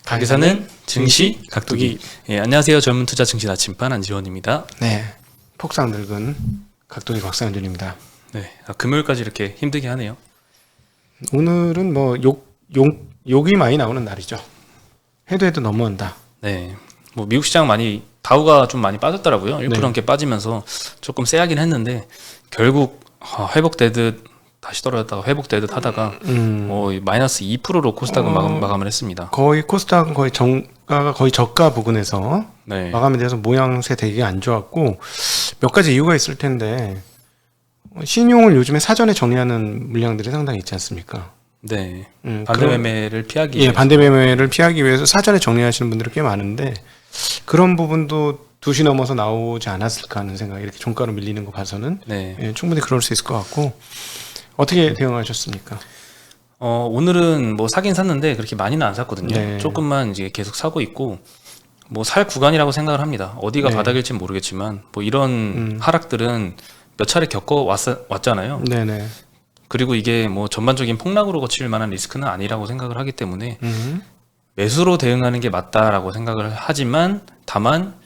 가계사는 증시 각도기. 예, 안녕하세요. 젊은 투자 증시 나침반 안지원입니다. 네, 폭삭 늙은 각도기 곽상현준입니다. 네, 금요일까지 이렇게 힘들게 하네요. 오늘은 뭐 욕이 많이 나오는 날이죠. 해도 넘어온다. 네, 뭐 미국 시장 많이 다우가 좀 많이 빠졌더라고요. 1% 네. 넘게 빠지면서 조금 세하긴 했는데 결국 회복되듯 다시 떨어졌다가 회복되듯 하다가 마이너스 2%로 코스닥은 마감을 했습니다. 거의 코스닥은 거의 정가가 거의 저가 부근에서 네, 마감이 돼서 모양새 되게 안 좋았고 몇 가지 이유가 있을 텐데 신용을 요즘에 사전에 정리하는 물량들이 상당히 있지 않습니까? 네, 반대 매매를 피하기 위해서. 반대 매매를 피하기 위해서 사전에 정리하시는 분들이 꽤 많은데 그런 부분도 2시 넘어서 나오지 않았을까 하는 생각이 이렇게 종가로 밀리는 거 봐서는 네. 충분히 그럴 수 있을 것 같고 어떻게 대응하셨습니까? 오늘은 뭐 사긴 샀는데 그렇게 많이는 안 샀거든요. 네. 조금만 이제 계속 사고 있고 뭐 살 구간이라고 생각을 합니다. 어디가 네. 바닥일지는 모르겠지만 뭐 이런 하락들은 몇 차례 왔잖아요. 네네. 그리고 이게 뭐 전반적인 폭락으로 거칠 만한 리스크는 아니라고 생각을 하기 때문에 매수로 대응하는 게 맞다라고 생각을 하지만 다만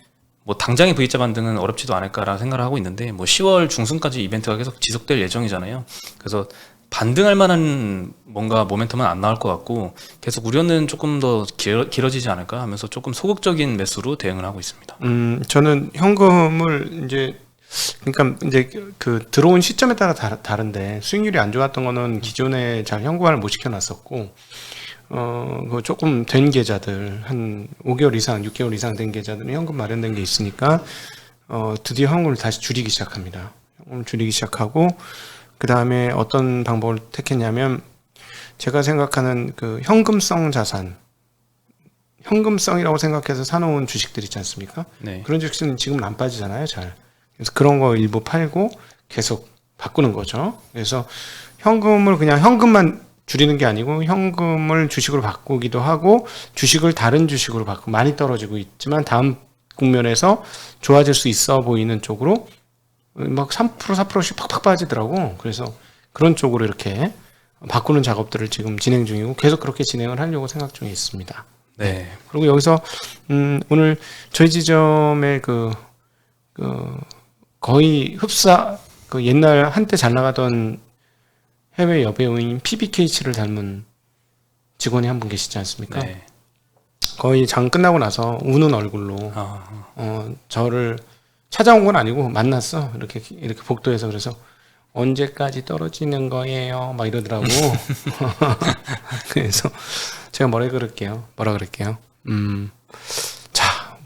뭐 당장의 V자 반등은 어렵지도 않을까라는 생각을 하고 있는데 뭐 10월 중순까지 이벤트가 계속 지속될 예정이잖아요. 그래서 반등할 만한 뭔가 모멘텀은 안 나올 것 같고 계속 우려는 조금 더 길어지지 않을까 하면서 조금 소극적인 매수로 대응을 하고 있습니다. 저는 현금을 그러니까 이제 그 들어온 시점에 따라 다른데 수익률이 안 좋았던 거는 기존에 잘 현금화를 못 시켜놨었고 그 조금 된 계좌들 한 5개월 이상, 6개월 이상 된 계좌들은 현금 마련된 게 있으니까 드디어 현금을 다시 줄이기 시작합니다. 현금을 줄이기 시작하고 그 다음에 어떤 방법을 택했냐면 제가 생각하는 그 현금성 자산, 현금성이라고 생각해서 사놓은 주식들 있지 않습니까? 네. 그런 주식은 지금은 안 빠지잖아요, 잘. 그래서 그런 거 일부 팔고 계속 바꾸는 거죠. 그래서 현금을 그냥 현금만 줄이는 게 아니고 현금을 주식으로 바꾸기도 하고 주식을 다른 주식으로 바꾸고 많이 떨어지고 있지만 다음 국면에서 좋아질 수 있어 보이는 쪽으로 막 3%, 4%씩 팍팍 빠지더라고. 그래서 그런 쪽으로 이렇게 바꾸는 작업들을 지금 진행 중이고 계속 그렇게 진행을 하려고 생각 중에 있습니다. 네. 그리고 여기서 오늘 저희 지점의 거의 흡사 그 옛날 한때 잘 나가던 해외 여배우인 PBK치를 닮은 직원이 한 분 계시지 않습니까? 네. 거의 장 끝나고 나서 우는 얼굴로 저를 찾아온 건 아니고 만났어. 이렇게 복도에서. 그래서 언제까지 떨어지는 거예요? 막 이러더라고. 그래서 제가 뭐라 그럴게요. 자,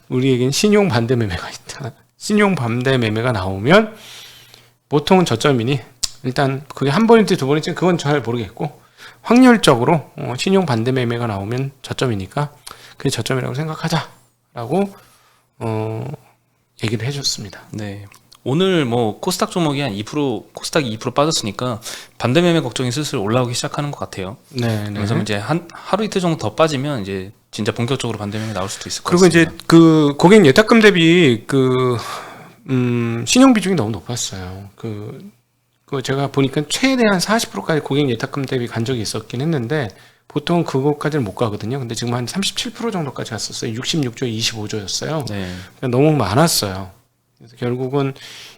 우리에겐 신용 반대 매매가 있다. 신용 반대 매매가 나오면 보통은 저점이니 일단 그게 한 번인지 두 번인지 그건 잘 모르겠고 확률적으로 신용 반대 매매가 나오면 저점이니까 그게 저점이라고 생각하자라고 얘기를 해줬습니다. 네. 오늘 뭐 코스닥 종목이 한 2%, 코스닥이 2% 빠졌으니까 반대 매매 걱정이 슬슬 올라오기 시작하는 것 같아요. 네. 그래서 이제 하루 이틀 정도 더 빠지면 이제 진짜 본격적으로 반대 매매 나올 수도 있을 것 그리고 같습니다. 이제 그 고객 예탁금 대비 신용 비중이 너무 높았어요. 그 제가 보니까 최대한 40%까지 고객 예탁금 대비 간 적이 있었긴 했는데 보통 그것까지는 못 가거든요. 근데 지금 한 37% 정도까지 갔었어요. 66조, 25조였어요. 네. 너무 많았어요. 그래서 결국은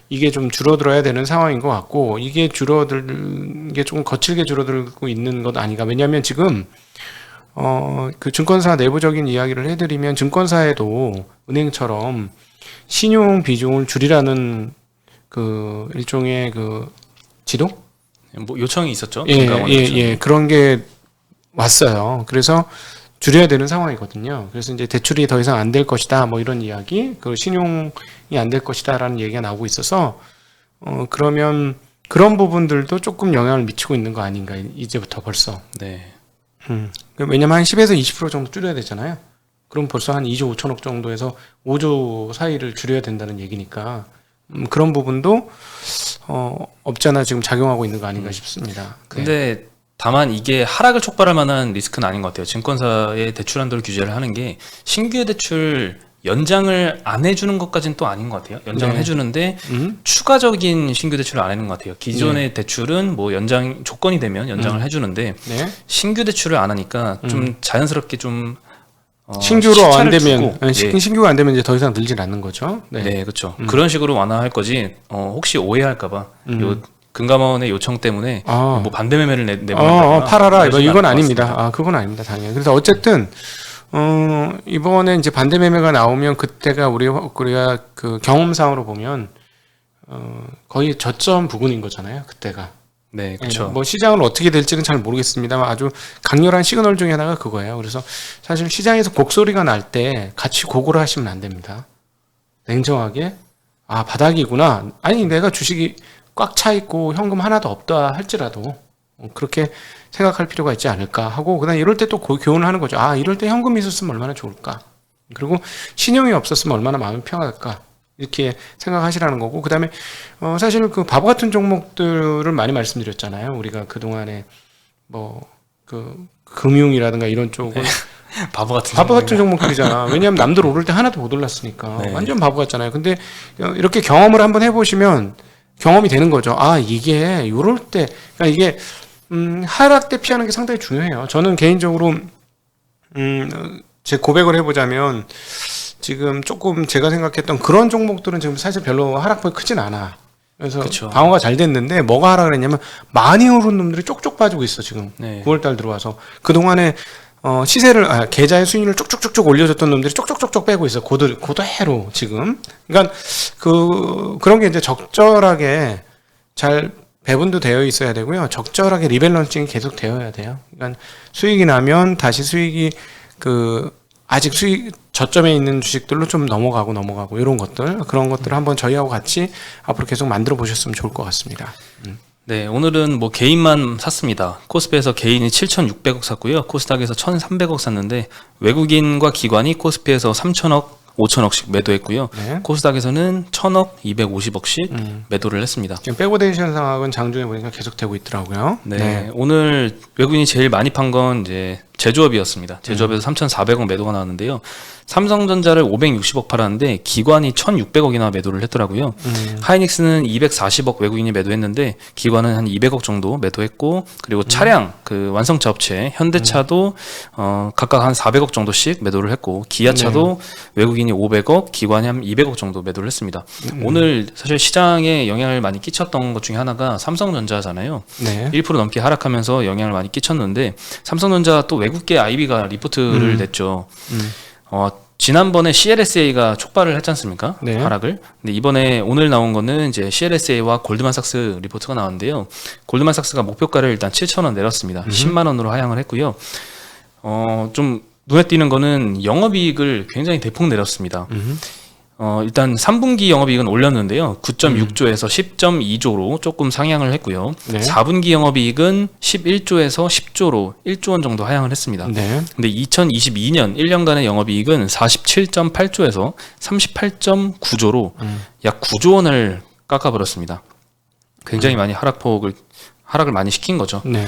이게 좀 줄어들어야 되는 상황인 것 같고 이게 줄어들 게 조금 거칠게 줄어들고 있는 것 아닌가. 왜냐하면 지금 그 증권사 내부적인 이야기를 해드리면 증권사에도 은행처럼 신용 비중을 줄이라는 그 일종의 그 지도? 뭐 요청이 있었죠. 예. 그런 게 왔어요. 그래서 줄여야 되는 상황이거든요. 그래서 이제 대출이 더 이상 안 될 것이다. 뭐 이런 이야기, 그 신용이 안 될 것이다라는 얘기가 나오고 있어서 그러면 그런 부분들도 조금 영향을 미치고 있는 거 아닌가 이제부터 벌써. 네. 왜냐면 한 10에서 20% 정도 줄여야 되잖아요. 그럼 벌써 한 2조 5천억 정도에서 5조 사이를 줄여야 된다는 얘기니까 그런 부분도 없지 않아 지금 작용하고 있는 거 아닌가 싶습니다. 근데 다만 이게 하락을 촉발할 만한 리스크는 아닌 것 같아요. 증권사의 대출 한도를 규제를 하는 게 신규 대출 연장을 안 해주는 것까지는 또 아닌 것 같아요. 연장을 네. 해주는데 추가적인 신규 대출을 안 하는 것 같아요. 기존의 대출은 뭐 연장 조건이 되면 연장을 해주는데 네. 신규 대출을 안 하니까 좀 자연스럽게 좀 신규로 안 시차를 되면 주고, 예. 신규가 안 되면 이제 더 이상 늘질 않는 거죠. 네, 그렇죠. 그런 식으로 완화할 거지. 혹시 오해할까봐 요 금감원의 요청 때문에 뭐 반대 매매를 내보낸다거나 팔아라. 이러지는 이건 않을 것 아닙니다. 같습니다. 그건 아닙니다. 당연히. 그래서 어쨌든 이번에 이제 반대 매매가 나오면 그때가 우리가 그 경험상으로 보면 거의 저점 부근인 거잖아요. 그때가. 네, 그렇죠. 뭐 시장은 어떻게 될지는 잘 모르겠습니다만 아주 강렬한 시그널 중에 하나가 그거예요. 그래서 사실 시장에서 곡소리가 날 때 같이 고고를 하시면 안 됩니다. 냉정하게 바닥이구나. 아니 내가 주식이 꽉 차 있고 현금 하나도 없다 할지라도 그렇게 생각할 필요가 있지 않을까 하고 그다음 이럴 때 또 교훈을 하는 거죠. 이럴 때 현금이 있었으면 얼마나 좋을까. 그리고 신용이 없었으면 얼마나 마음이 평화할까. 이렇게 생각하시라는 거고 그다음에 사실 그 바보 같은 종목들을 많이 말씀드렸잖아요. 우리가 그동안에 뭐 그 금융이라든가 이런 쪽은 바보 같은 종목들이잖아. 왜냐하면 남들 오를 때 하나도 못 올랐으니까 네. 완전 바보 같잖아요. 근데 이렇게 경험을 한번 해보시면 경험이 되는 거죠. 이게 요럴 때 그러니까 이게 하락 때 피하는 게 상당히 중요해요. 저는 개인적으로 제 고백을 해보자면 지금 조금 제가 생각했던 그런 종목들은 지금 사실 별로 하락폭이 크진 않아. 그래서 그쵸. 방어가 잘 됐는데 뭐가 하락을 했냐면 많이 오른 놈들이 쪽쪽 빠지고 있어 지금. 네. 9월달 들어와서 그동안에 시세를 계좌의 수익률을 쭉쭉쭉쭉 올려줬던 놈들이 쪽쪽쪽쪽 빼고 있어. 그대로 지금. 그러니까 그런 게 이제 적절하게 잘 배분도 되어 있어야 되고요. 적절하게 리밸런싱이 계속 되어야 돼요. 그러니까 수익이 나면 다시 수익이 아직 수익 저점에 있는 주식들로 좀 넘어가고 이런 것들 그런 것들을 한번 저희하고 같이 앞으로 계속 만들어 보셨으면 좋을 것 같습니다. 네, 오늘은 뭐 개인만 샀습니다. 코스피에서 개인이 7,600억 샀고요. 코스닥에서 1,300억 샀는데 외국인과 기관이 코스피에서 3,000억, 5,000억씩 매도했고요. 네. 코스닥에서는 1,000억, 250억씩 매도를 했습니다. 지금 백오데이션 상황은 장중에 보니까 계속 되고 있더라고요. 네, 오늘 외국인이 제일 많이 판 건 이제 제조업이었습니다. 제조업에서 3,400억 매도가 나왔는데요. 삼성전자를 560억 팔았는데 기관이 1,600억이나 매도를 했더라고요. 하이닉스는 240억 외국인이 매도했는데 기관은 한 200억 정도 매도했고 그리고 차량 그 완성차 업체 현대차도 각각 한 400억 정도씩 매도를 했고 기아차도 외국인이 500억, 기관이 한 200억 정도 매도를 했습니다. 오늘 사실 시장에 영향을 많이 끼쳤던 것 중에 하나가 삼성전자잖아요. 네. 1% 넘게 하락하면서 영향을 많이 끼쳤는데 삼성전자 또 외국계 IB가 리포트를 냈죠. 지난번에 CLSA가 촉발을 했지 않습니까? 네. 하락을. 근데 이번에 오늘 나온 거는 이제 CLSA와 골드만삭스 리포트가 나왔는데요. 골드만삭스가 목표가를 일단 7,000원 내렸습니다. 10만 원으로 하향을 했고요. 좀 눈에 띄는 거는 영업이익을 굉장히 대폭 내렸습니다. 일단 3분기 영업이익은 올렸는데요. 9.6조에서 10.2조로 조금 상향을 했고요. 네. 4분기 영업이익은 11조에서 10조로 1조 원 정도 하향을 했습니다. 네. 근데 2022년 1년간의 영업이익은 47.8조에서 38.9조로 약 9조 원을 깎아버렸습니다. 굉장히 많이 하락을 많이 시킨 거죠. 네.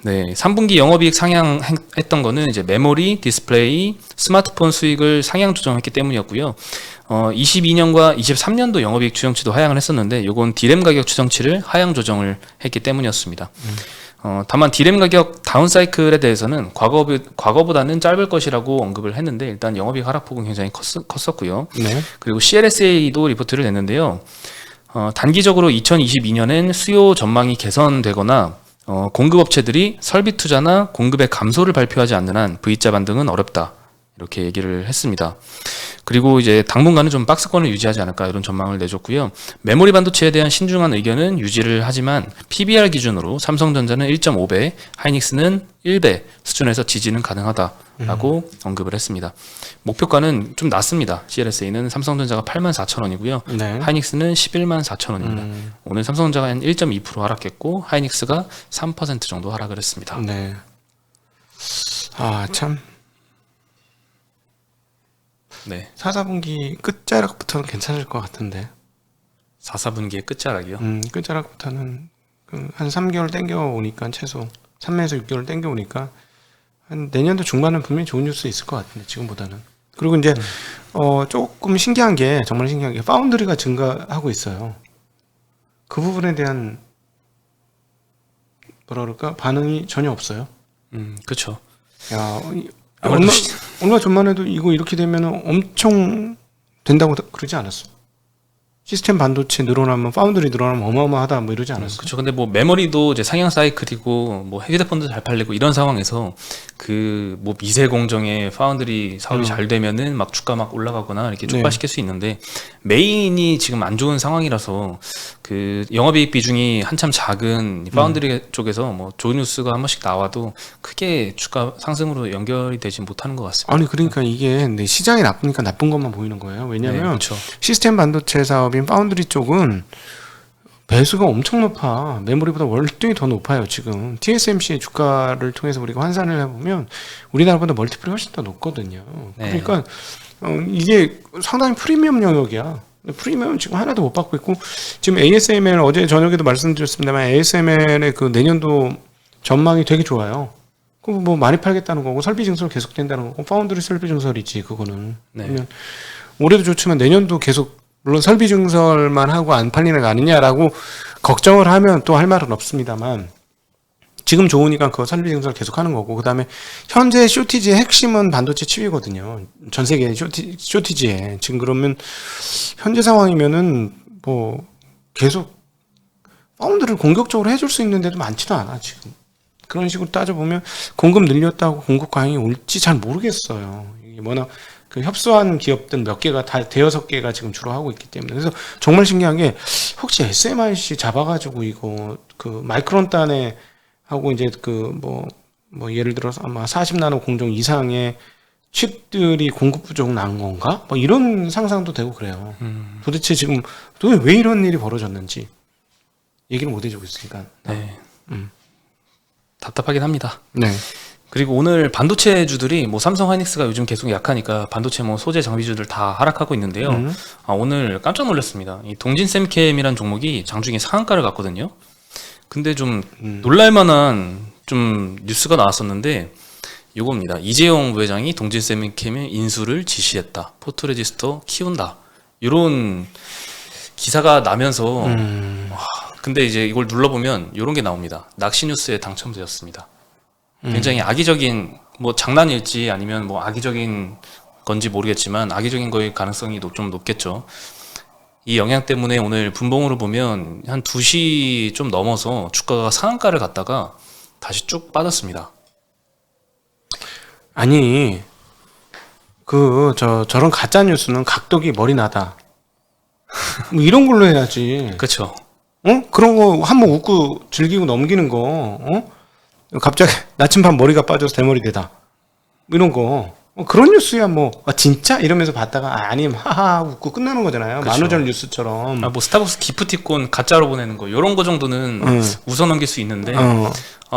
네, 3분기 영업이익 상향했던 거는 이제 메모리, 디스플레이, 스마트폰 수익을 상향 조정했기 때문이었고요. 22년과 23년도 영업이익 추정치도 하향을 했었는데 요건 디램 가격 추정치를 하향 조정을 했기 때문이었습니다. 다만 디램 가격 다운사이클에 대해서는 과거보다는 짧을 것이라고 언급을 했는데 일단 영업이익 하락폭은 굉장히 컸었고요. 네. 그리고 CLSA도 리포트를 냈는데요. 단기적으로 2022년엔 수요 전망이 개선되거나 공급업체들이 설비 투자나 공급의 감소를 발표하지 않는 한 V자 반등은 어렵다. 이렇게 얘기를 했습니다. 그리고 이제 당분간은 좀 박스권을 유지하지 않을까 이런 전망을 내줬고요. 메모리 반도체에 대한 신중한 의견은 유지를 하지만 PBR 기준으로 삼성전자는 1.5배, 하이닉스는 1배 수준에서 지지는 가능하다라고 언급을 했습니다. 목표가는 좀 낮습니다. CLSA는 삼성전자가 84,000원이고요. 네. 하이닉스는 114,000원입니다. 오늘 삼성전자가 한 1.2% 하락했고 하이닉스가 3% 정도 하락을 했습니다. 네. 참. 네. 4, 4분기 끝자락부터는 괜찮을 것 같은데. 4, 4분기의 끝자락이요. 끝자락부터는 한 3개월 땡겨오니까 최소 3에서 6개월 땡겨오니까 한 내년도 중반은 분명히 좋은 뉴스 있을 것 같은데 지금보다는. 그리고 이제 조금 신기한 게 정말 신기한 게 파운드리가 증가하고 있어요. 그 부분에 대한 뭐라 그럴까 반응이 전혀 없어요. 그렇죠. 야, 아무래도 얼마 전만 해도 이거 이렇게 되면 엄청 된다고 그러지 않았어? 시스템 반도체 늘어나면 파운드리 늘어나면 어마어마하다 뭐 이러지 않았어? 그렇죠. 근데 뭐 메모리도 이제 상향 사이클이고 뭐 휴대폰도 잘 팔리고 이런 상황에서 그 뭐 미세 공정에 파운드리 사업이 잘 되면은 막 주가 막 올라가거나 이렇게 촉발시킬 수 있는데 메인이 지금 안 좋은 상황이라서 그 영업이익 비중이 한참 작은 파운드리 쪽에서 뭐 좋은 뉴스가 한 번씩 나와도 크게 주가 상승으로 연결이 되지 못하는 것 같습니다. 아니 그러니까 이게 근데 시장이 나쁘니까 나쁜 것만 보이는 거예요. 왜냐하면 그렇죠. 시스템 반도체 사업인 파운드리 쪽은 배수가 엄청 높아. 메모리보다 월등히 더 높아요. 지금 TSMC의 주가를 통해서 우리가 환산을 해보면 우리나라보다 멀티플이 훨씬 더 높거든요. 네. 그러니까 이게 상당히 프리미엄 영역이야. 프리미엄 지금 하나도 못 받고 있고 지금 ASML 어제 저녁에도 말씀드렸습니다만 ASML의 그 내년도 전망이 되게 좋아요. 그럼 뭐 많이 팔겠다는 거고 설비 증설 계속된다는 거고 파운드리 설비 증설이지 그거는. 네. 그러면 올해도 좋지만 내년도 계속 물론 설비 증설만 하고 안 팔리는 거 아니냐라고 걱정을 하면 또 할 말은 없습니다만 지금 좋으니까 그 설비 증설 계속 하는 거고 그다음에 현재 쇼티지의 핵심은 반도체 칩이거든요. 전 세계 쇼티지에 지금 그러면 현재 상황이면은 뭐 계속 파운드를 공격적으로 해줄 수 있는 데도 많지도 않아 지금. 그런 식으로 따져보면 공급 늘렸다고 공급 과잉이 올지 잘 모르겠어요. 이게 워낙 그 협소한 기업들 몇 개가 다 대여섯 개가 지금 주로 하고 있기 때문에 그래서 정말 신기한 게 혹시 SMIC 잡아가지고 이거 그 마이크론 단에 하고 이제 그 뭐 예를 들어서 아마 40나노 공정 이상의 칩들이 공급 부족 난 건가? 뭐 이런 상상도 되고 그래요. 도대체 지금 왜 이런 일이 벌어졌는지 얘기를 못 해주고 있으니까. 네. 답답하긴 합니다. 네. 그리고 오늘 반도체주들이 뭐 삼성 하이닉스가 요즘 계속 약하니까 반도체 뭐 소재 장비주들 다 하락하고 있는데요. 오늘 깜짝 놀랐습니다. 이 동진semcam이라는 종목이 장중에 상한가를 갔거든요. 근데 좀 놀랄만한 좀 뉴스가 나왔었는데 이겁니다. 이재용 부회장이 동진semcam의 인수를 지시했다. 포토레지스터 키운다. 이런 기사가 나면서 근데 이제 이걸 눌러보면 이런 게 나옵니다. 낚시뉴스에 당첨되었습니다. 굉장히 악의적인 뭐 장난일지 아니면 뭐 악의적인 건지 모르겠지만 악의적인 거일 가능성이 좀 높겠죠. 이 영향 때문에 오늘 분봉으로 보면 한 2시 좀 넘어서 주가가 상한가를 갔다가 다시 쭉 빠졌습니다. 아니 저런 가짜 뉴스는 각덕이 머리 나다. 뭐 이런 걸로 해야지. 그렇죠. 그런 거 한번 웃고 즐기고 넘기는 거. 갑자기 나침반 머리가 빠져서 대머리 되다. 이런 거. 그런 뉴스야 뭐 진짜 이러면서 봤다가 아니면 하하 웃고 끝나는 거잖아요. 그쵸. 만우절 뉴스처럼. 뭐 스타벅스 기프티콘 가짜로 보내는 거 이런 거 정도는 웃어 넘길 수 있는데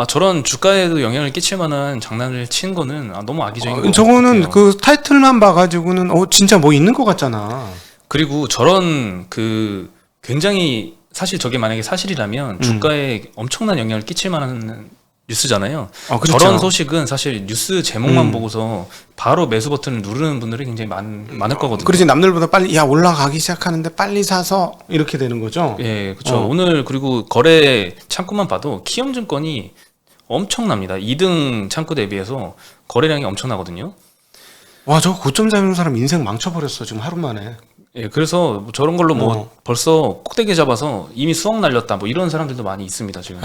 저런 주가에도 영향을 끼칠 만한 장난을 치는 거는 너무 악의적인 것 저거는 같아요. 그 타이틀만 봐가지고는 진짜 뭐 있는 것 같잖아. 그리고 저런 그 굉장히 사실 저게 만약에 사실이라면 주가에 엄청난 영향을 끼칠 만한 뉴스잖아요. 그렇죠. 저런 소식은 사실 뉴스 제목만 보고서 바로 매수 버튼을 누르는 분들이 굉장히 많을 거거든요. 그렇지 남들보다 빨리 올라가기 시작하는데 빨리 사서 이렇게 되는 거죠. 예, 그렇죠. 오늘 그리고 거래 창구만 봐도 키움증권이 엄청납니다. 2등 창구 대비해서 거래량이 엄청나거든요. 와 저거 고점 잡는 사람 인생 망쳐버렸어 지금 하루 만에. 예, 그래서 저런 걸로 뭐 벌써 꼭대기 잡아서 이미 수억 날렸다 뭐 이런 사람들도 많이 있습니다 지금.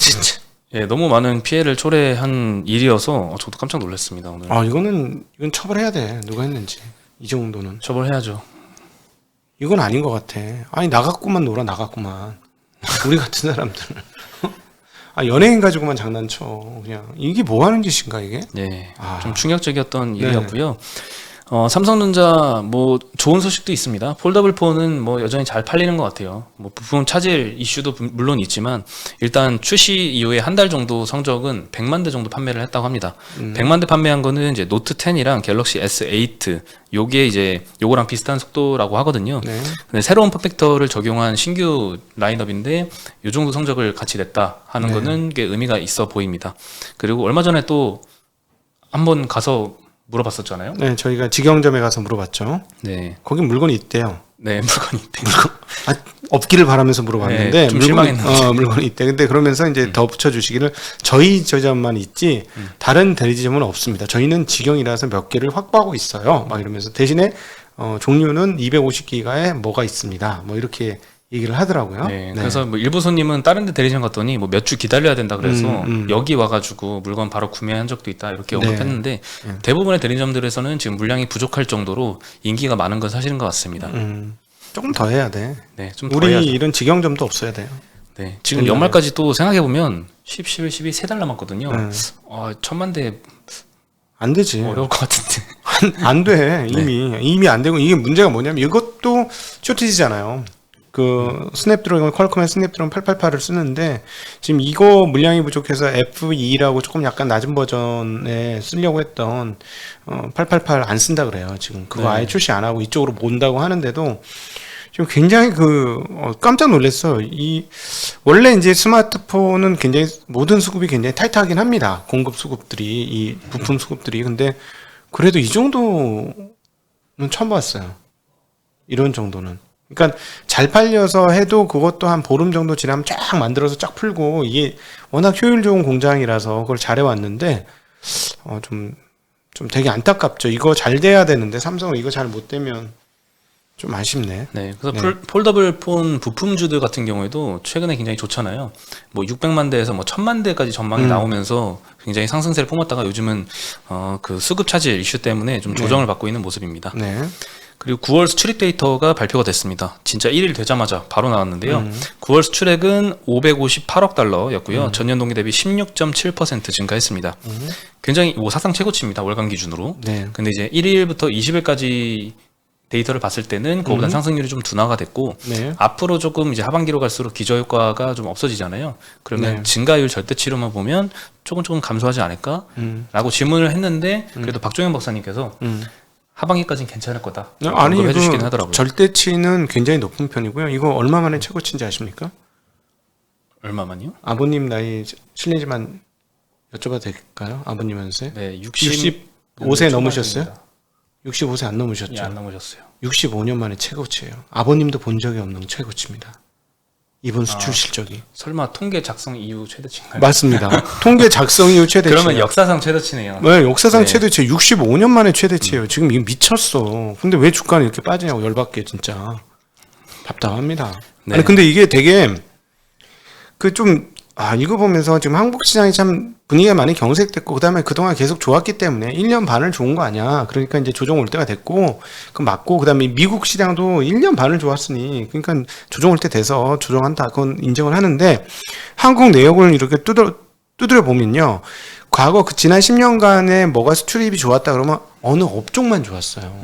진짜. 예, 너무 많은 피해를 초래한 일이어서 저도 깜짝 놀랐습니다 오늘. 이건 처벌해야 돼. 누가 했는지. 이 정도는. 처벌해야죠. 이건 아닌 것 같아. 아니 나갔구만 놀아 나갔구만. 우리 같은 사람들. 연예인 가지고만 장난쳐. 그냥 이게 뭐 하는 짓인가 이게? 네, 좀 충격적이었던 네. 일이었고요. 삼성전자 뭐 좋은 소식도 있습니다. 폴더블 폰은 뭐 여전히 잘 팔리는 것 같아요. 뭐 부품 차질 이슈도 물론 있지만 일단 출시 이후에 한 달 정도 성적은 100만 대 정도 판매를 했다고 합니다. 100만 대 판매한 거는 이제 노트 10이랑 갤럭시 S8 요게 이제 요거랑 비슷한 속도라고 하거든요. 네. 근데 새로운 폼팩터를 적용한 신규 라인업인데 요 정도 성적을 같이 냈다 하는 거는 게 의미가 있어 보입니다. 그리고 얼마 전에 또 한번 가서 물어봤었잖아요. 네, 저희가 직영점에 가서 물어봤죠. 네, 거긴 물건이 있대요. 네 물건이 있대. 아, 없기를 바라면서 물어봤는데 네, 좀 실망했는데. 물건이 있대. 근데 그러면서 이제 더 붙여주시기를 저희 저점만 있지 다른 대리점은 없습니다. 저희는 직영이라서 몇 개를 확보하고 있어요. 막 이러면서 대신에 종류는 250기가에 뭐가 있습니다. 뭐 이렇게 얘기를 하더라고요. 네, 그래서 뭐 일부 손님은 다른 데 대리점 갔더니 뭐 몇 주 기다려야 된다 그래서 여기 와가지고 물건 바로 구매한 적도 있다 이렇게 언급했는데 대부분의 대리점들에서는 지금 물량이 부족할 정도로 인기가 많은 건 사실인 것 같습니다. 조금 더 해야 돼. 네, 좀 더 우리 해야죠. 이런 직영점도 없어야 돼요. 네, 지금 연말까지 또 생각해보면 10, 11, 12 3달 남았거든요. 1000만 대 안 되지. 어려울 것 같은데. 안 돼. 이미 안 되고 이게 문제가 뭐냐면 이것도 쇼티지잖아요. 그 스냅드래곤 퀄컴의 스냅드래곤 888을 쓰는데 지금 이거 물량이 부족해서 F2라고 조금 약간 낮은 버전에 쓰려고 했던 888 안 쓴다 그래요. 지금 그거 아예 출시 안 하고 이쪽으로 몬다고 하는데도 지금 굉장히 깜짝 놀랐어요. 원래 이제 스마트폰은 굉장히 모든 수급이 굉장히 타이트하긴 합니다. 공급 수급들이 이 부품 수급들이 근데 그래도 이 정도는 처음 봤어요. 이런 정도는. 그러니까 잘 팔려서 해도 그것도 한 보름 정도 지나면 쫙 만들어서 쫙 풀고 이게 워낙 효율 좋은 공장이라서 그걸 잘해왔는데 좀 되게 안타깝죠. 이거 잘 돼야 되는데 삼성은 이거 잘 못 되면 좀 아쉽네. 네, 그래서 폴더블 폰 부품주들 같은 경우에도 최근에 굉장히 좋잖아요. 뭐 600만 대에서 뭐 1000만 대까지 전망이 나오면서 굉장히 상승세를 뿜었다가 요즘은 그 수급 차질 이슈 때문에 좀 조정을 받고 있는 모습입니다. 네. 그리고 9월 수출입 데이터가 발표가 됐습니다. 진짜 1일 되자마자 바로 나왔는데요. 9월 수출액은 558억 달러였고요. 전년 동기 대비 16.7% 증가했습니다. 굉장히 사상 최고치입니다. 월간 기준으로. 네. 근데 이제 1일부터 20일까지 데이터를 봤을 때는 그거보다 상승률이 좀 둔화가 됐고 네. 앞으로 조금 이제 하반기로 갈수록 기저효과가 좀 없어지잖아요. 그러면 증가율 절대치로만 보면 조금 감소하지 않을까라고 질문을 했는데 그래도 박종현 박사님께서 하반기까지는 괜찮을 거다. 아니 해주시긴 하더라고요. 절대치는 굉장히 높은 편이고요. 이거 얼마 만에 최고치인지 아십니까? 얼마만요? 아버님 나이 실례지만 여쭤봐도 될까요? 아버님 연세? 네, 65세 넘으셨어요? 65세 안 넘으셨죠? 예, 안 넘으셨어요. 65년 만에 최고치예요. 아버님도 본 적이 없는 최고치입니다. 이번 수출 실적이. 설마 통계 작성 이후 최대치인가요? 맞습니다. 통계 작성 이후 최대치. 그러면 역사상 최대치네요. 네, 역사상 최대치. 65년 만에 최대치예요. 지금 이거 미쳤어. 근데 왜 주가는 이렇게 빠지냐고 열받게 진짜. 답답합니다. 네. 아니 근데 이게 되게 이거 보면서 지금 한국 시장이 참 분위기가 많이 경색됐고 그다음에 그동안 계속 좋았기 때문에 1년 반을 좋은 거 아니야. 그러니까 이제 조정 올 때가 됐고 그 맞고 그다음에 미국 시장도 1년 반을 좋았으니 그러니까 조정 올 때 돼서 조정한다. 그건 인정을 하는데 한국 내역을 이렇게 두드려 보면요. 과거 지난 10년간에 뭐가 수출입이 좋았다 그러면 어느 업종만 좋았어요.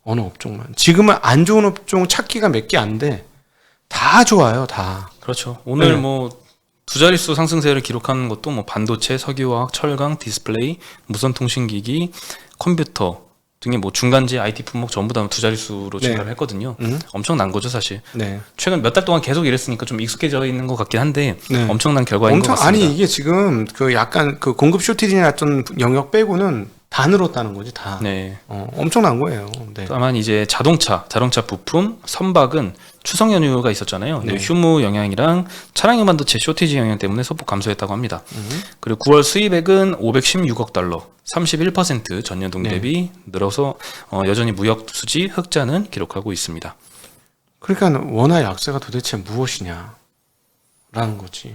어느 업종만. 지금은 안 좋은 업종 찾기가 몇 개 안 돼. 다 좋아요, 다. 그렇죠. 오늘 두 자릿수 상승세를 기록하는 것도 뭐 반도체, 석유화학, 철강, 디스플레이, 무선통신기기, 컴퓨터 등의 뭐 중간재 IT 품목 전부 다 두 자릿수로 증가를 했거든요. 엄청난 거죠, 사실. 네. 최근 몇 달 동안 계속 이랬으니까 좀 익숙해져 있는 것 같긴 한데 엄청난 결과인 것 같습니다. 아니 이게 지금 약간 공급 쇼티지 났던 영역 빼고는 다 늘었다는 거지 다. 네. 엄청난 거예요. 네. 다만 이제 자동차 부품, 선박은 추석 연휴가 있었잖아요. 휴무 영향이랑 차량용 반도체 쇼티지 영향 때문에 소폭 감소했다고 합니다. 그리고 9월 수입액은 516억 달러, 31% 전년 동기 대비 늘어서 여전히 무역 수지 흑자는 기록하고 있습니다. 그러니까 원화 약세가 도대체 무엇이냐라는 거지.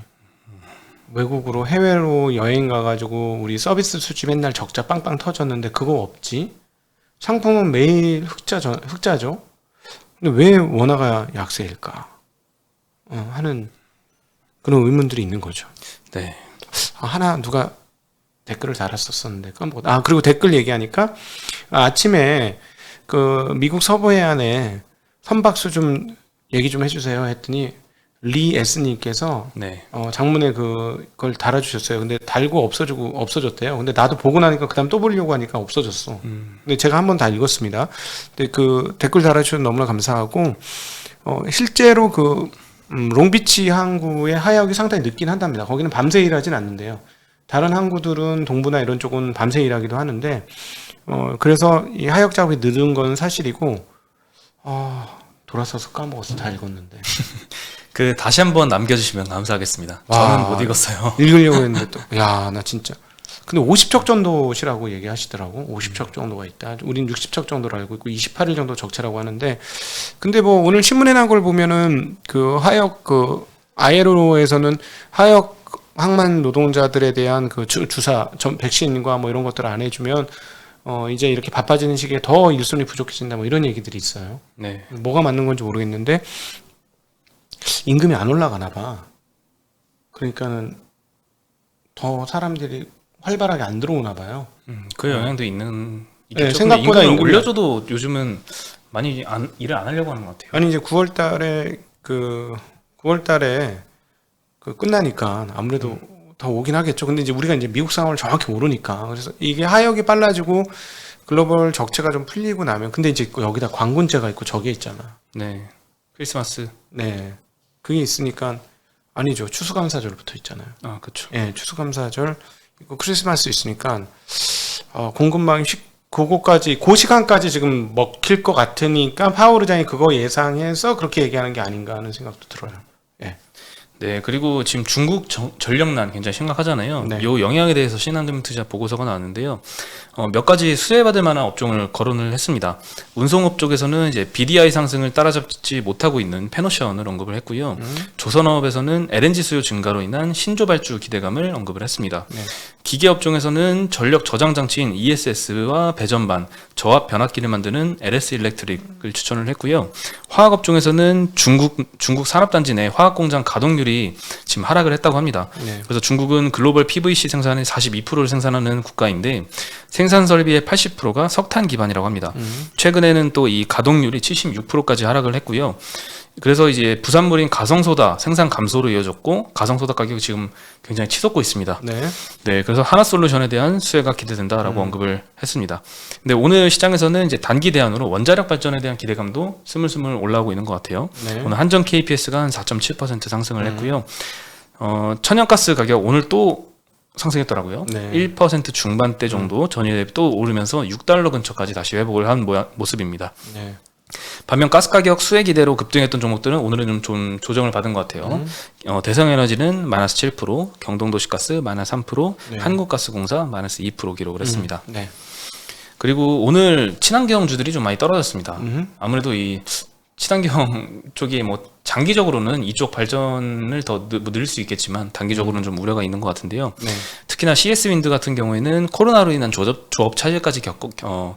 외국으로 해외로 여행 가가지고 우리 서비스 수지 맨날 적자 빵빵 터졌는데 그거 없지? 상품은 매일 흑자죠. 근데 왜 원화가 약세일까? 하는 그런 의문들이 있는 거죠. 네. 하나 누가 댓글을 달았었는데 까먹었다. 그리고 댓글 얘기하니까 아침에 그 미국 서부 해안에 선박수 좀 얘기 좀 해주세요 했더니 리 S님께서 장문에 그걸 달아주셨어요. 근데 달고 없어졌대요. 근데 나도 보고 나니까 그다음 또 보려고 하니까 없어졌어. 근데 제가 한번 다 읽었습니다. 근데 그 댓글 달아주셔서 너무나 감사하고 실제로 롱비치 항구의 하역이 상당히 늦긴 한답니다. 거기는 밤새 일하진 않는데요. 다른 항구들은 동부나 이런 쪽은 밤새 일하기도 하는데 그래서 이 하역 작업이 늦은 건 사실이고, 돌아서서 까먹었어. 다 읽었는데. 그 다시 한번 남겨주시면 감사하겠습니다. 와. 저는 못 읽었어요. 읽으려고 했는데 또, 나 진짜. 근데 50척 정도시라고 얘기하시더라고. 50척 정도가 있다. 우린 60척 정도로 알고 있고 28일 정도 적체라고 하는데, 근데 뭐 오늘 신문에 난 걸 보면은 그 하역 ILO에서는 하역 항만 노동자들에 대한 그 주사, 백신과 뭐 이런 것들을 안 해주면 이제 이렇게 바빠지는 시기에 더 일손이 부족해진다 뭐 이런 얘기들이 있어요. 네. 뭐가 맞는 건지 모르겠는데 임금이 안 올라가나 봐. 그러니까는 더 사람들이 활발하게 안 들어오나 봐요. 그 영향도 있는 네, 있겠죠. 생각보다 임금을 임금이 올려줘도 요즘은 많이 일을 안 하려고 하는 것 같아요. 아니 이제 9월 달에 끝나니까 아무래도 더 오긴 하겠죠. 근데 이제 우리가 이제 미국 상황을 정확히 모르니까 그래서 이게 하역이 빨라지고 글로벌 적체가 좀 풀리고 나면 근데 이제 여기다 광군제가 있고 저게 있잖아. 네. 크리스마스. 네. 그게 있으니까 아니죠. 추수감사절부터 있잖아요. 아, 그렇죠. 예, 추수감사절 있고 크리스마스 있으니까 공급망이 그거까지 그 시간까지 지금 먹힐 것 같으니까 파월 의장이 그거 예상해서 그렇게 얘기하는 게 아닌가 하는 생각도 들어요. 예. 네, 그리고 지금 중국 전력난 굉장히 심각하잖아요. 네. 요 영향에 대해서 신한금융투자 보고서가 나왔는데요. 몇 가지 수혜받을 만한 업종을 거론을 했습니다. 운송업 쪽에서는 이제 BDI 상승을 따라잡지 못하고 있는 패너션을 언급을 했고요. 조선업에서는 LNG 수요 증가로 인한 신조 발주 기대감을 언급을 했습니다. 네. 기계업종에서는 전력 저장 장치인 ESS와 배전반, 저압 변압기를 만드는 LS 일렉트릭을 추천을 했고요. 화학업종에서는 중국 산업단지 내 화학공장 가동률이 지금 하락을 했다고 합니다. 네. 그래서 중국은 글로벌 PVC 생산의 42%를 생산하는 국가인데 생산 설비의 80%가 석탄 기반이라고 합니다. 최근에는 또 이 가동률이 76%까지 하락을 했고요. 그래서 이제 부산물인 가성소다 생산 감소로 이어졌고 가성소다 가격이 지금 굉장히 치솟고 있습니다. 네. 네, 그래서 하나솔루션에 대한 수혜가 기대된다라고 언급을 했습니다. 근데 오늘 시장에서는 이제 단기 대안으로 원자력 발전에 대한 기대감도 스물스물 올라오고 있는 것 같아요. 네. 오늘 한전 KPS가 한 4.7% 상승을 했고요. 천연가스 가격 오늘 또 상승했더라고요. 네. 1% 중반대 정도 전일 대비 또 오르면서 6달러 근처까지 다시 회복을 한 모습입니다. 네. 반면 가스 가격 수혜 기대로 급등했던 종목들은 오늘은 좀 조정을 받은 것 같아요. 대성에너지는 마이너스 7%, 경동도시가스 마이너스 3%, 네. 한국가스공사 마이너스 2% 기록을 했습니다. 네. 그리고 오늘 친환경주들이 좀 많이 떨어졌습니다. 아무래도 이 친환경 쪽이 뭐 장기적으로는 이쪽 발전을 더 늘릴 수 있겠지만 단기적으로는 좀 우려가 있는 것 같은데요. 네. 특히나 CS 윈드 같은 경우에는 코로나로 인한 조업 차질까지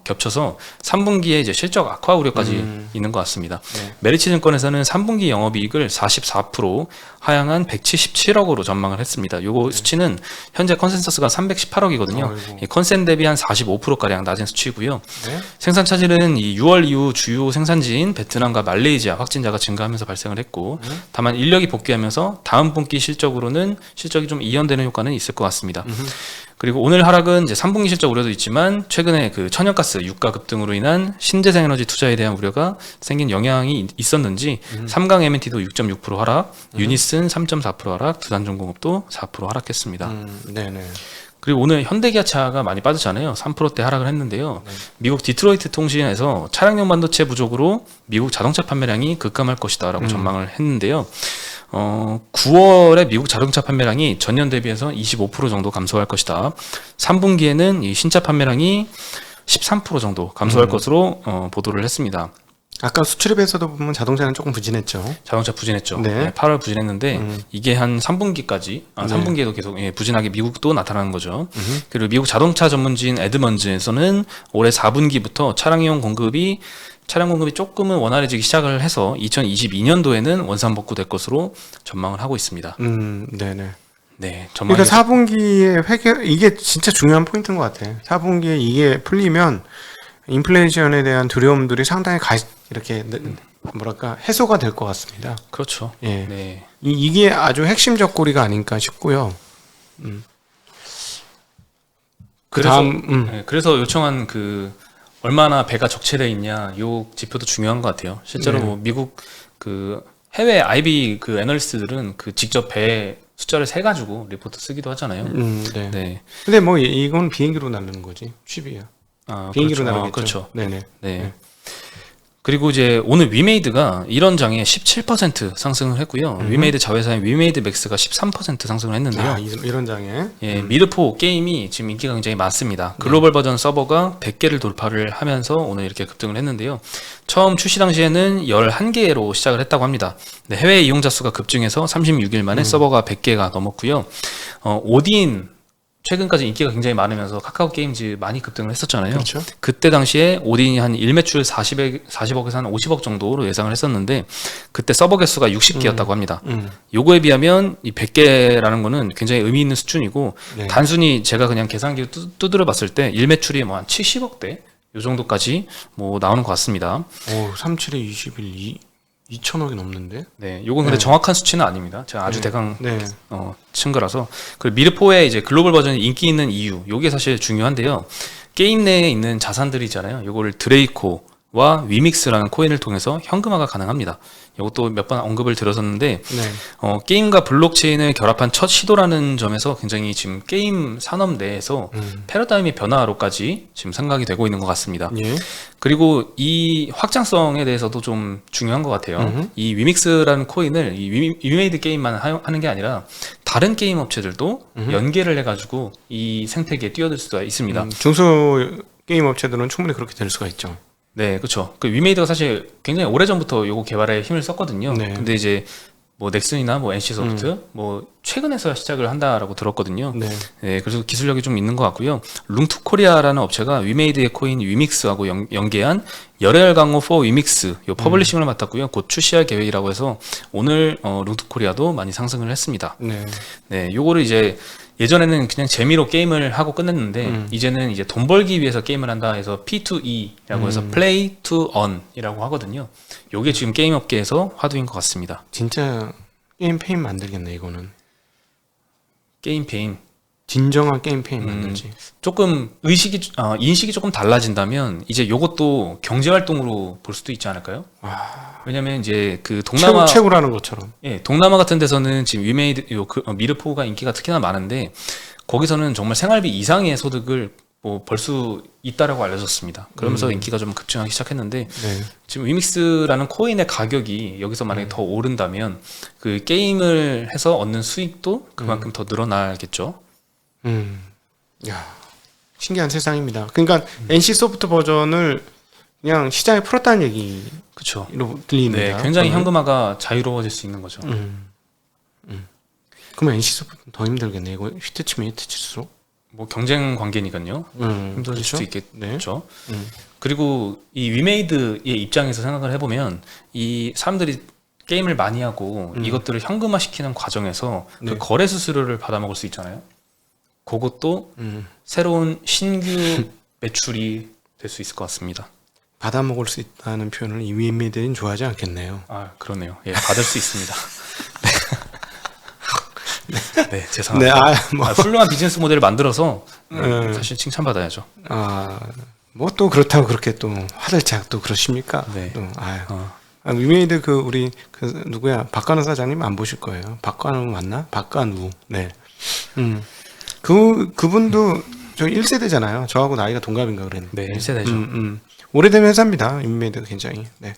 겹쳐서 3분기에 이제 실적 악화 우려까지 있는 것 같습니다. 네. 메리츠증권에서는 3분기 영업이익을 44% 하향한 177억으로 전망을 했습니다. 요거 수치는 현재 컨센서스가 318억이거든요. 아이고. 이 컨센 대비 한 45%가량 낮은 수치고요. 네. 생산 차질은 이 6월 이후 주요 생산지인 베트남과 말레이시아 확진자가 증가하면서 발생을 했고 다만 인력이 복귀하면서 다음 분기 실적이 좀 이연되는 효과는 있을 것 같습니다. 그리고 오늘 하락은 이제 3분기 실적 우려도 있지만 최근에 그 천연가스 유가 급등으로 인한 신재생에너지 투자에 대한 우려가 생긴 영향이 있었는지 삼강 M&T도 6.6% 하락, 유니슨 3.4% 하락, 두산중공업도 4% 하락했습니다. 네네. 그리고 오늘 현대기아차가 많이 빠졌잖아요. 3%대 하락을 했는데요. 미국 디트로이트 통신에서 차량용 반도체 부족으로 미국 자동차 판매량이 급감할 것이다라고 전망을 했는데요. 9월에 미국 자동차 판매량이 전년 대비해서 25% 정도 감소할 것이다. 3분기에는 이 신차 판매량이 13% 정도 감소할 것으로 보도를 했습니다. 아까 수출입에서도 보면 자동차는 조금 부진했죠. 자동차 부진했죠. 네. 네, 8월 부진했는데 이게 한 3분기까지, 네. 3분기에도 계속 부진하게 미국도 나타나는 거죠. 그리고 미국 자동차 전문지인 에드먼즈에서는 올해 4분기부터 차량 공급이 조금은 원활해지기 시작을 해서 2022년도에는 원산 복구될 것으로 전망을 하고 있습니다. 네네. 네, 전망이 그러니까 4분기에 이게 진짜 중요한 포인트인 것 같아. 4분기에 이게 풀리면 인플레이션에 대한 두려움들이 상당히 이렇게 뭐랄까 해소가 될 것 같습니다. 그렇죠. 예. 네. 이게 아주 핵심적 고리가 아닐까 싶고요. 그래서 요청한 그 얼마나 배가 적체되어 있냐 요 지표도 중요한 것 같아요. 실제로 네. 뭐 미국 그 해외 IB 그 애널리스트들은 그 직접 배 숫자를 세 가지고 리포트 쓰기도 하잖아요. 네. 네. 근데 뭐 이건 비행기로 날르는 거지. 칩이야. 비행기로 그렇죠. 날아겠죠. 그렇죠. 네네. 네. 네. 그리고 이제 오늘 위메이드가 이런 장에 17% 상승을 했고요. 위메이드 자회사인 위메이드 맥스가 13% 상승을 했는데요. 아, 이런 장에. 예, 미드포 게임이 지금 인기가 굉장히 많습니다. 글로벌 버전 서버가 100개를 돌파를 하면서 오늘 이렇게 급등을 했는데요. 처음 출시 당시에는 11개로 시작을 했다고 합니다. 네, 해외 이용자 수가 급증해서 36일 만에 서버가 100개가 넘었고요. 오딘 최근까지 인기가 굉장히 많으면서 카카오 게임즈 많이 급등을 했었잖아요. 그렇죠. 그때 당시에 오딘이 한 일매출 40억에서 한 50억 정도로 예상을 했었는데 그때 서버 개수가 60개였다고 합니다. 요거에 비하면 이 100개라는 거는 굉장히 의미 있는 수준이고 네. 단순히 제가 그냥 계산기 두드려 봤을 때 일매출이 뭐 한 70억대 요 정도까지 뭐 나오는 것 같습니다. 오, 37에 21, 2천억이 넘는데? 네, 요건 근데 정확한 수치는 아닙니다. 제가 아주 대강 네. 친 거라서. 그리고 미르포의 이제 글로벌 버전이 인기 있는 이유, 요게 사실 중요한데요. 게임 내에 있는 자산들이잖아요. 요거를 드레이코와 위믹스라는 코인을 통해서 현금화가 가능합니다. 이것도 몇 번 언급을 드렸었는데 네. 게임과 블록체인을 결합한 첫 시도라는 점에서 굉장히 지금 게임 산업 내에서 패러다임의 변화로까지 지금 생각이 되고 있는 것 같습니다. 예. 그리고 이 확장성에 대해서도 좀 중요한 것 같아요. 이 위믹스라는 코인을 이 위메이드 게임만 하는 게 아니라 다른 게임 업체들도 연계를 해가지고 이 생태계에 뛰어들 수가 있습니다. 중소 게임 업체들은 충분히 그렇게 될 수가 있죠. 네, 그렇죠. 그 위메이드가 사실 굉장히 오래 전부터 요거 개발에 힘을 썼거든요. 네. 근데 이제 뭐 넥슨이나 뭐 NC소프트 뭐 최근에서야 시작을 한다라고 들었거든요. 네. 네, 그래서 기술력이 좀 있는 것 같고요. 룽투코리아라는 업체가 위메이드의 코인 위믹스하고 연계한 열혈 강호 4 위믹스 요 퍼블리싱을 맡았고요. 곧 출시할 계획이라고 해서 오늘 룽투코리아도 많이 상승을 했습니다. 네. 네, 요거를 이제 예전에는 그냥 재미로 게임을 하고 끝냈는데 이제는 이제 돈 벌기 위해서 게임을 한다 해서 P2E라고 해서 Play to Earn이라고 하거든요. 요게 지금 게임 업계에서 화두인 것 같습니다. 진짜 게임 페인 만들겠네, 이거는. 게임 페인. 진정한 게임 페인 만들지. 조금 인식이 조금 달라진다면 이제 요것도 경제 활동으로 볼 수도 있지 않을까요? 왜냐면 이제 그 동남아 최고라는 것처럼. 예, 동남아 같은 데서는 지금 위메이드 미르포가 인기가 특히나 많은데 거기서는 정말 생활비 이상의 소득을 뭐 벌 수 있다라고 알려졌습니다. 그러면서 인기가 좀 급증하기 시작했는데 네. 지금 위믹스라는 코인의 가격이 여기서 만약에 더 오른다면 그 게임을 해서 얻는 수익도 그만큼 더 늘어나겠죠. 야, 신기한 세상입니다. 그러니까 NC 소프트 버전을 그냥 시장에 풀었다는 얘기로 그렇죠. 들립니다. 네, 굉장히 현금화가 자유로워질 수 있는 거죠. 그러면 NC 소프트 더 힘들겠네. 이거 히트 치면 히트 칠수록. 뭐 경쟁 관계니까요. 힘들어질 그렇죠? 수도 있겠죠. 네. 그리고 이 위메이드의 입장에서 생각을 해보면 이 사람들이 게임을 많이 하고 이것들을 현금화시키는 과정에서 네. 그 거래 수수료를 받아먹을 수 있잖아요. 그것도 새로운 신규 매출이 될 수 있을 것 같습니다. 받아먹을 수 있다는 표현을 이 위메이드는 좋아하지 않겠네요. 아, 그러네요. 예, 받을 수 있습니다. 네, 죄송합니다. 네, 뭐. 훌륭한 비즈니스 모델을 만들어서 사실 칭찬받아야죠. 뭐 또 그렇다고 그렇게 또 화들짝 또 그러십니까? 네. 또, 위메이드 우리 누구야? 박관우 사장님 안 보실 거예요. 박관우 맞나? 박관우. 네. 그분도 저 1세대잖아요. 저하고 나이가 동갑인가 그랬는데. 네, 1세대죠. 오래된 회사입니다. 위메이드가 굉장히. 네.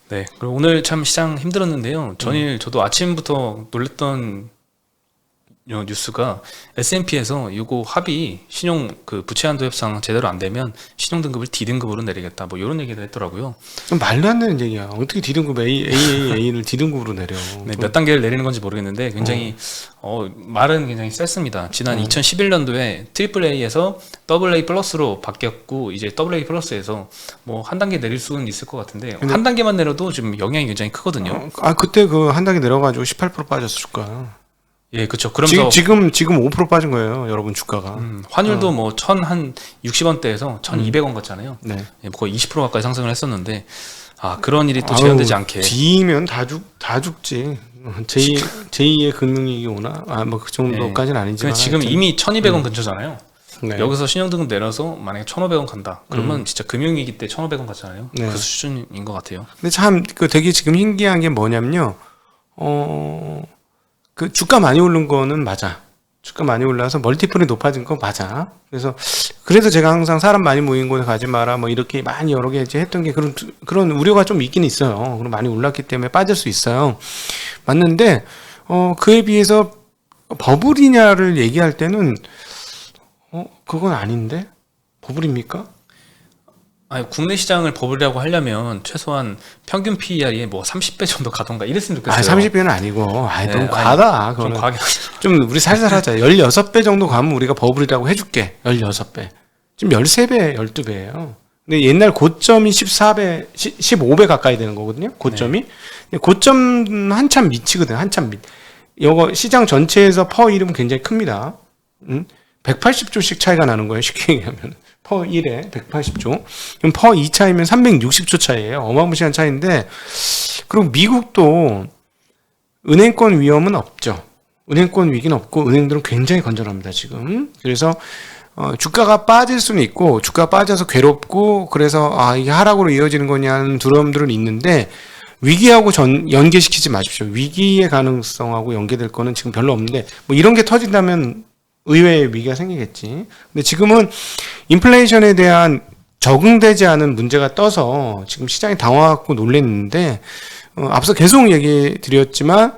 네, 그리고 오늘 참 시장 힘들었는데요. 전일 저도 아침부터 놀랬던 뉴스가 S&P에서 이거 합의 신용 부채 한도 협상 제대로 안 되면 신용 등급을 D등급으로 내리겠다. 뭐 이런 얘기를 했더라고요. 말도 안 되는 얘기야. 어떻게 D등급 A를 D등급으로 내려? 네, 몇 단계를 내리는 건지 모르겠는데 굉장히 말은 굉장히 셌습니다. 지난 2011년도에 AAA에서 AA 플러스로 바뀌었고 이제 AA 플러스에서 뭐 한 단계 내릴 수는 있을 것 같은데 한 단계만 내려도 지금 영향이 굉장히 크거든요. 그때 한 단계 내려가지고 18% 빠졌을 거야. 예, 그렇죠. 그러면서 지금 5% 빠진 거예요, 여러분 주가가. 환율도 뭐 1,060원대에서 1,200원 같잖아요. 네. 예, 거의 20% 가까이 상승을 했었는데 그런 일이 또 재현되지 않게. D면 다 죽지. 제2의 금융위기 오나? 뭐 그 정도까지는 아니지만. 지금 이미 1,200원 근처잖아요. 네. 여기서 신용등급 내려서 만약에 1,500원 간다. 그러면 진짜 금융위기 때 1,500원 갔잖아요. 네. 그 수준인 것 같아요. 근데 참 되게 지금 신기한 게 뭐냐면요. 그 주가 많이 오른 거는 맞아. 주가 많이 올라서 멀티플이 높아진 거 맞아. 그래서 제가 항상 사람 많이 모인 곳에 가지 마라 뭐 이렇게 많이 여러 개 이제 했던 게 그런 우려가 좀 있긴 있어요. 그럼 많이 올랐기 때문에 빠질 수 있어요. 맞는데 그에 비해서 버블이냐를 얘기할 때는 그건 아닌데 버블입니까? 아니, 국내 시장을 버블이라고 하려면 최소한 평균 PER이 뭐 30배 정도 가던가 이랬으면 좋겠어요. 30배는 아니고 너무 네, 과하다. 좀 그거는 과하게. 좀 우리 살살 하자. 16배 정도 가면 우리가 버블이라고 해줄게. 16배. 지금 13배, 12배예요. 근데 옛날 고점이 14배, 15배 가까이 되는 거거든요. 고점이. 네. 고점 한참 미치거든요. 한참 밑. 이거 시장 전체에서 퍼 1은 굉장히 큽니다. 180조씩 차이가 나는 거예요. 쉽게 얘기하면. 퍼 1에 180조. 그럼 퍼 2 차이면 360조 차이예요. 어마무시한 차이인데, 그리고 미국도 은행권 위험은 없죠. 은행권 위기는 없고, 은행들은 굉장히 건전합니다, 지금. 그래서, 주가가 빠질 수는 있고, 주가가 빠져서 괴롭고, 그래서, 이게 하락으로 이어지는 거냐는 두려움들은 있는데, 위기하고 연계시키지 마십시오. 위기의 가능성하고 연계될 거는 지금 별로 없는데, 뭐 이런 게 터진다면 의외의 위기가 생기겠지. 근데 지금은 인플레이션에 대한 적응되지 않은 문제가 떠서 지금 시장이 당황하고 놀랬는데, 앞서 계속 얘기 드렸지만,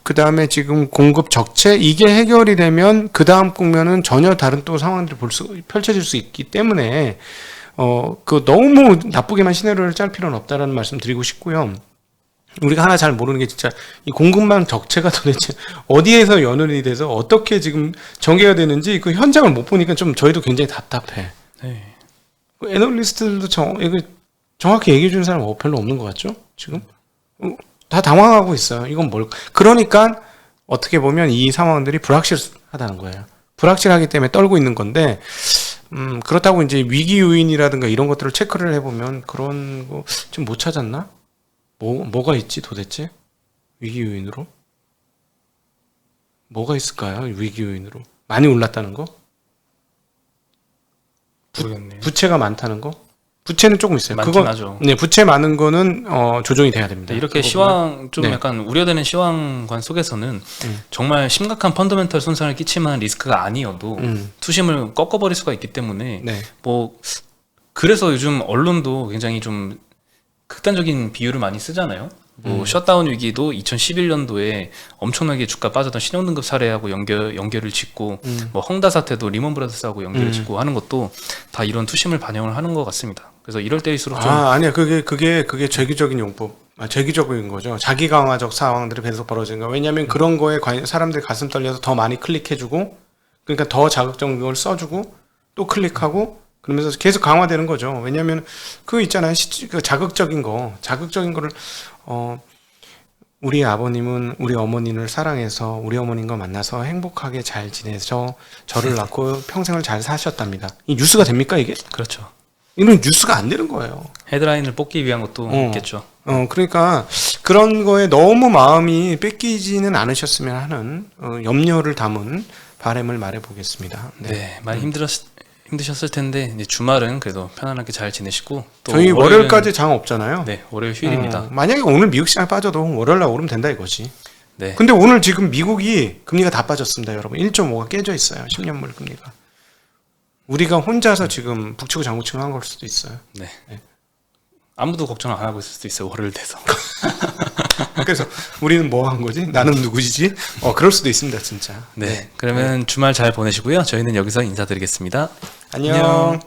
그 다음에 지금 공급 적체, 이게 해결이 되면 그 다음 국면은 전혀 다른 또 상황들이 펼쳐질 수 있기 때문에, 너무 나쁘게만 시나리오를 짤 필요는 없다라는 말씀 드리고 싶고요. 우리가 하나 잘 모르는 게 진짜 이 공급망 적체가 도대체 어디에서 연원이 돼서 어떻게 지금 전개가 되는지 그 현장을 못 보니까 좀 저희도 굉장히 답답해. 네. 애널리스트들도 이거 정확히 얘기해 주는 사람 별로 없는 것 같죠? 지금? 다 당황하고 있어요. 이건 뭘까? 그러니까 어떻게 보면 이 상황들이 불확실하다는 거예요. 불확실하기 때문에 떨고 있는 건데, 그렇다고 이제 위기 요인이라든가 이런 것들을 체크를 해보면 그런 거 좀 못 찾았나? 뭐가 있지 도대체? 위기 요인으로? 뭐가 있을까요? 위기 요인으로. 많이 올랐다는 거? 모르겠네요. 부채가 많다는 거? 부채는 조금 있어요. 많긴 하죠. 네, 부채 많은 거는 조정이 돼야 됩니다. 이렇게 시황 좀 네. 약간 우려되는 시황관 속에서는 정말 심각한 펀더멘털 손상을 끼칠 만한 리스크가 아니어도 투심을 꺾어버릴 수가 있기 때문에 네. 뭐 그래서 요즘 언론도 굉장히 좀 극단적인 비유를 많이 쓰잖아요. 뭐 셧다운 위기도 2011년도에 엄청나게 주가 빠졌던 신용등급 사례하고 연결을 짓고 뭐 헝다 사태도 리먼 브라더스하고 연결을 짓고 하는 것도 다 이런 투심을 반영을 하는 것 같습니다. 그래서 이럴 때일수록 좀 아니야. 그게 죄기적인 용법. 죄기적인 거죠. 자기 강화적 상황들이 계속 벌어지는 거. 왜냐하면 그런 거에 사람들이 가슴 떨려서 더 많이 클릭해주고, 그러니까 더 자극적인 걸 써주고 또 클릭하고 그러면서 계속 강화되는 거죠. 왜냐하면 그 있잖아요. 그 자극적인 거를 우리 아버님은 우리 어머니를 사랑해서 우리 어머님과 만나서 행복하게 잘 지내서 저를 낳고 평생을 잘 사셨답니다. 이 뉴스가 됩니까 이게? 그렇죠. 이건 뉴스가 안 되는 거예요. 헤드라인을 뽑기 위한 것도 있겠죠. 그러니까 그런 거에 너무 마음이 뺏기지는 않으셨으면 하는 염려를 담은 바람을 말해 보겠습니다. 네, 많이 힘드셨을 텐데 이제 주말은 그래도 편안하게 잘 지내시고 또 저희 월요일까지 장 없잖아요. 네, 월요일 휴일입니다. 만약에 오늘 미국 시장 빠져도 월요일 날 오르면 된다 이거지. 네. 근데 오늘 지금 미국이 금리가 다 빠졌습니다, 여러분. 1.5가 깨져 있어요. 10년물 금리가. 우리가 혼자서 지금 북치고 장구치고 한 걸 수도 있어요. 네. 아무도 걱정 안 하고 있을 수도 있어요. 월요일 돼서. 그래서 우리는 뭐 한 거지? 나는 누구지? 그럴 수도 있습니다, 진짜. 네. 그러면 주말 잘 보내시고요. 저희는 여기서 인사드리겠습니다. 안녕.